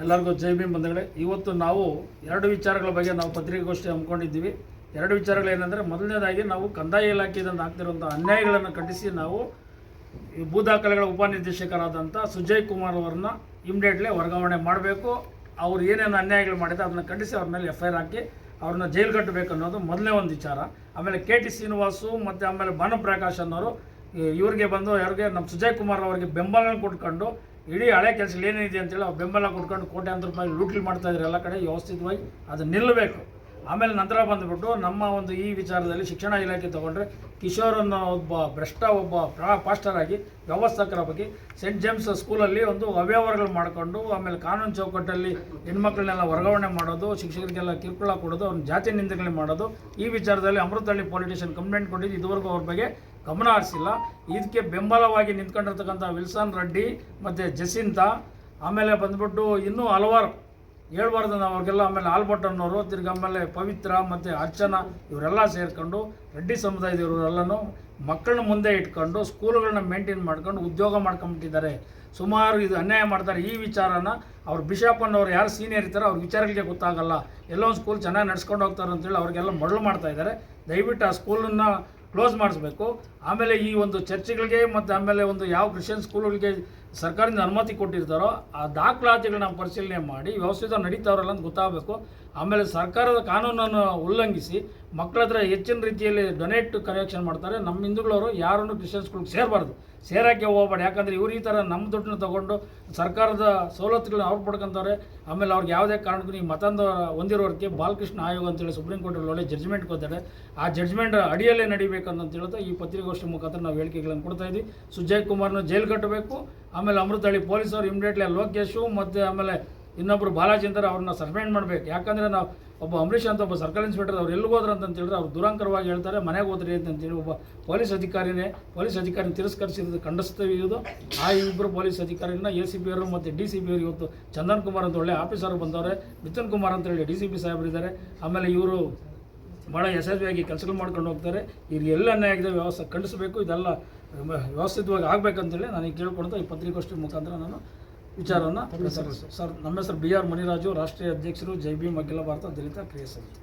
ಎಲ್ಲರಿಗೂ ಜೈ ಭೀಮ್ ಬಂಧುಗಳೇ. ಇವತ್ತು ನಾವು ಎರಡು ವಿಚಾರಗಳ ಬಗ್ಗೆ ನಾವು ಪತ್ರಿಕಾಗೋಷ್ಠಿ ಹಮ್ಮಿಕೊಂಡಿದ್ದೀವಿ. ಎರಡು ವಿಚಾರಗಳೇನೆಂದರೆ, ಮೊದಲನೇದಾಗಿ ನಾವು ಕಂದಾಯ ಇಲಾಖೆಯಿಂದ ಆಗ್ತಿರುವಂಥ ಅನ್ಯಾಯಗಳನ್ನು ಖಂಡಿಸಿ ನಾವು ಈ ಭೂ ದಾಖಲೆಗಳ ಉಪನಿರ್ದೇಶಕರಾದಂಥ ಸುಜಯ್ ಕುಮಾರ್ ಅವರನ್ನ ಇಮಿಡಿಯೇಟ್ಲಿ ವರ್ಗಾವಣೆ ಮಾಡಬೇಕು. ಅವ್ರು ಏನೇನು ಅನ್ಯಾಯಗಳು ಮಾಡಿದ್ದಾರೆ ಅದನ್ನು ಖಂಡಿಸಿ ಅವ್ರ ಮೇಲೆ FIR ಹಾಕಿ ಅವ್ರನ್ನ ಜೈಲು ಕಟ್ಟಬೇಕು ಅನ್ನೋದು ಮೊದಲನೇ ಒಂದು ವಿಚಾರ. ಆಮೇಲೆ KT ಶ್ರೀನಿವಾಸು ಮತ್ತು ಆಮೇಲೆ ಭಾನುಪ್ರಕಾಶ್ ಅನ್ನೋರು ಇವ್ರಿಗೆ ಬಂದು ಯಾರಿಗೆ ನಮ್ಮ ಸುಜಯ್ ಕುಮಾರ್ ಅವರಿಗೆ ಬೆಂಬಲ ಕೊಟ್ಕೊಂಡು ಇಡೀ ಹಳೆ ಕೆಲಸಗಳು ಏನಿದೆ ಅಂತೇಳಿ ಅವ್ರು ಬೆಂಬಲ ಕೊಟ್ಕೊಂಡು ಕೋಟ್ಯಾಂತರ ರೂಪಾಯಿ ಲೂಟಿ ಮಾಡ್ತಾಯಿದ್ರು ಎಲ್ಲ ಕಡೆ ವ್ಯವಸ್ಥಿತವಾಗಿ. ಅದು ನಿಲ್ಲಬೇಕು. ಆಮೇಲೆ ನಂತರ ಬಂದುಬಿಟ್ಟು ನಮ್ಮ ಒಂದು ಈ ವಿಚಾರದಲ್ಲಿ ಶಿಕ್ಷಣ ಇಲಾಖೆ ತೊಗೊಂಡ್ರೆ ಕಿಶೋರ್ ಅನ್ನೋ ಒಬ್ಬ ಪಾಸ್ಟರ್ ಆಗಿ ವ್ಯವಸ್ಥಕರ ಬಗ್ಗೆ ಸೆಂಟ್ ಜೇಮ್ಸ್ ಸ್ಕೂಲಲ್ಲಿ ಒಂದು ಅವ್ಯವಹಾರಗಳು ಮಾಡಿಕೊಂಡು ಆಮೇಲೆ ಕಾನೂನು ಚೌಕಟ್ಟಲ್ಲಿ ಹೆಣ್ಮಕ್ಳನ್ನೆಲ್ಲ ವರ್ಗಾವಣೆ ಮಾಡೋದು, ಶಿಕ್ಷಕರಿಗೆಲ್ಲ ಕಿರುಕುಳ ಕೊಡೋದು, ಅವ್ರನ್ನ ಜಾತಿ ನಿಂದನೆ ಮಾಡೋದು, ಈ ವಿಚಾರದಲ್ಲಿ ಅಮೃತಹಳ್ಳಿ ಪೊಲೀಸ್ ಸ್ಟೇಷನ್ ಕಂಪ್ಲೇಂಟ್ ಕೊಟ್ಟಿದ್ದು ಇದುವರೆಗೂ ಅವ್ರ ಬಗ್ಗೆ ಗಮನ ಹರಿಸಿಲ್ಲ. ಇದಕ್ಕೆ ಬೆಂಬಲವಾಗಿ ನಿಂತ್ಕೊಂಡಿರ್ತಕ್ಕಂಥ ವಿಲ್ಸನ್ ರೆಡ್ಡಿ ಮತ್ತು ಜಸಿಂತಾ, ಆಮೇಲೆ ಬಂದ್ಬಿಟ್ಟು ಇನ್ನೂ ಹಲವಾರು ಹೇಳ್ಬಾರ್ದು ನಾವು ಅವ್ರಿಗೆಲ್ಲ, ಆಮೇಲೆ ಆಲ್ಬರ್ಟ್ ಅನ್ನೋರು, ತಿರ್ಗಿ ಆಮೇಲೆ ಪವಿತ್ರ ಮತ್ತು ಅರ್ಚನಾ ಇವರೆಲ್ಲ ಸೇರಿಕೊಂಡು ರೆಡ್ಡಿ ಸಮುದಾಯದವರೆಲ್ಲನೂ ಮಕ್ಕಳನ್ನ ಮುಂದೆ ಇಟ್ಕೊಂಡು ಸ್ಕೂಲ್ಗಳನ್ನ ಮೇಂಟೈನ್ ಮಾಡ್ಕೊಂಡು ಉದ್ಯೋಗ ಮಾಡ್ಕೊಂಬಿಟ್ಟಿದ್ದಾರೆ. ಸುಮಾರು ಇದು ಅನ್ಯಾಯ ಮಾಡ್ತಾರೆ. ಈ ವಿಚಾರನ ಅವ್ರು ಬಿಷಪ್ ಅನ್ನೋರು ಯಾರು ಸೀನಿಯರ್ ಇರ್ತಾರೋ ಅವ್ರ ವಿಚಾರಗಳಿಗೆ ಗೊತ್ತಾಗಲ್ಲ. ಎಲ್ಲೋ ಒಂದು ಸ್ಕೂಲ್ ಚೆನ್ನಾಗಿ ನಡ್ಸ್ಕೊಂಡು ಹೋಗ್ತಾರೆ ಅಂತೇಳಿ ಅವ್ರಿಗೆಲ್ಲ ಮರಳು ಮಾಡ್ತಾಯಿದ್ದಾರೆ. ದಯವಿಟ್ಟು ಆ ಸ್ಕೂಲನ್ನು ಕ್ಲೋಸ್ ಮಾಡಿಸ್ಬೇಕು. ಆಮೇಲೆ ಈ ಒಂದು ಚರ್ಚ್ಗಳಿಗೆ ಮತ್ತು ಆಮೇಲೆ ಒಂದು ಯಾವ ಕ್ರಿಶ್ಚಿಯನ್ ಸ್ಕೂಲ್ಗಳಿಗೆ ಸರ್ಕಾರದಿಂದ ಅನುಮತಿ ಕೊಟ್ಟಿರ್ತಾರೋ ಆ ದಾಖಲಾತಿಗಳನ್ನ ಪರಿಶೀಲನೆ ಮಾಡಿ ವ್ಯವಸ್ಥಿತ ನಡೀತಾವ್ರಲ್ಲ ಅಂತ ಗೊತ್ತಾಗಬೇಕು. ಆಮೇಲೆ ಸರ್ಕಾರದ ಕಾನೂನನ್ನು ಉಲ್ಲಂಘಿಸಿ ಮಕ್ಕಳ ಹತ್ರ ಹೆಚ್ಚಿನ ರೀತಿಯಲ್ಲಿ ಡೊನೇಟ್ ಕಲೆಕ್ಷನ್ ಮಾಡ್ತಾರೆ. ನಮ್ಮ ಹಿಂದೂಗಳವರು ಯಾರನ್ನು ಕ್ರಿಶ್ಚಿಯನ್ ಸ್ಕೂಲ್ಗೆ ಸೇರಬಾರ್ದು, ಸೇರೋಕ್ಕೆ ಹೋಗ್ಬೇಡಿ. ಯಾಕಂದರೆ ಇವ್ರು ಈ ಥರ ನಮ್ಮ ದುಡ್ಡನ್ನ ತೊಗೊಂಡು ಸರ್ಕಾರದ ಸವಲತ್ತುಗಳನ್ನ ಅವ್ರು ಪಡ್ಕೊತಾರೆ. ಆಮೇಲೆ ಅವ್ರಿಗೆ ಯಾವುದೇ ಕಾರಣಕ್ಕೂ ನೀವು ಮತಂದ ಹೊಂದಿರೋರಿಗೆ ಬಾಲಕೃಷ್ಣ ಆಯೋಗ ಅಂತೇಳಿ ಸುಪ್ರೀಂ ಕೋರ್ಟಲ್ಲಿ ಒಳ್ಳೆ ಜಡ್ಜ್ಮೆಂಟ್ ಕೊಡ್ತಾರೆ. ಆ ಜಡ್ಜ್ಮೆಂಟ್ ಅಡಿಯಲ್ಲೇ ನಡಿಬೇಕಂತ ಹೇಳ್ತಾ ಈ ಪತ್ರಿಕಾಗೋಷ್ಠಿ ಮುಖಾಂತರ ನಾವು ಹೇಳಿಕೆಗಳನ್ನು ಕೊಡ್ತಾ ಇದ್ವಿ. ಸುಜಯ್ ಕುಮಾರ್ನ ಜೈಲು ಕಟ್ಟಬೇಕು. ಆಮೇಲೆ ಅಮೃತಹಳ್ಳಿ ಪೊಲೀಸರು ಇಮಿಡಿಯೇಟ್ಲಿ ಲೋಕೇಶು ಮತ್ತು ಆಮೇಲೆ ಇನ್ನೊಬ್ಬರು ಬಾಲಾಜಿ ಅಂತಾರೆ ಅವ್ರನ್ನ ಸಸ್ಪೆಂಡ್ ಮಾಡಬೇಕು. ಯಾಕಂದರೆ ನಾವು ಒಬ್ಬ ಅಂಬರೀಷ್ ಅಂತ ಒಬ್ಬ ಸರ್ಕಲ್ ಇನ್ಸ್ಪೆಕ್ಟರ್ ಅವ್ರು ಎಲ್ಲಿಗೆ ಹೋದ್ರು ಅಂತ ಹೇಳಿದ್ರೆ ಅವ್ರು ದುರಂಕರವಾಗಿ ಹೇಳ್ತಾರೆ ಮನೆಗೆ ಹೋದ್ರಿ ಅಂತೇಳಿ ಒಬ್ಬ ಪೊಲೀಸ್ ಅಧಿಕಾರಿನ ತಿರಸ್ಕರಿಸಿದ್ದು ಖಂಡಿಸ್ತೀವಿ. ಇದು ಆ ಇಬ್ಬರು ಪೊಲೀಸ್ ಅಧಿಕಾರಿಗಳನ್ನ ACP ಅವರು ಮತ್ತು DCP ಅವರು ಇವತ್ತು ಚಂದನ್ ಕುಮಾರ್ ಅಂತ ಒಳ್ಳೆ ಆಫೀಸರ್ ಬಂದವರು, ಮಿಥುನ್ ಕುಮಾರ್ ಅಂತ ಹೇಳಿ DCP ಸಾಹೇಬರು ಇದ್ದಾರೆ. ಆಮೇಲೆ ಇವರು ಭಾಳ ಯಶಸ್ವಿಯಾಗಿ ಕೆಲಸಗಳು ಮಾಡ್ಕೊಂಡು ಹೋಗ್ತಾರೆ. ಇವ್ರಿಗೆ ಎಲ್ಲ ಅನ್ಯಾಯ ಆಗಿದೆ, ವ್ಯವಸ್ಥೆ ಖಂಡಿಸಬೇಕು. ಇದೆಲ್ಲ ವ್ಯವಸ್ಥಿತವಾಗಿ ಆಗಬೇಕಂತೇಳಿ ನಾನು ಕೇಳ್ಕೊಳ್ತಾ ಈ ಪತ್ರಿಕಾಗೋಷ್ಠಿ ಮುಖಾಂತರ ನಾನು ವಿಚಾರವನ್ನು ಸರ್. ನಮ್ಮ ಹೆಸರು BR ಮುನಿರಾಜು, ರಾಷ್ಟ್ರೀಯ ಅಧ್ಯಕ್ಷರು, ಜೈ ಭೀಮ್ ಅಖಿಲ ಭಾರತ ದಲಿತ ಕ್ರಿಯಾ ಸಮಿತಿ.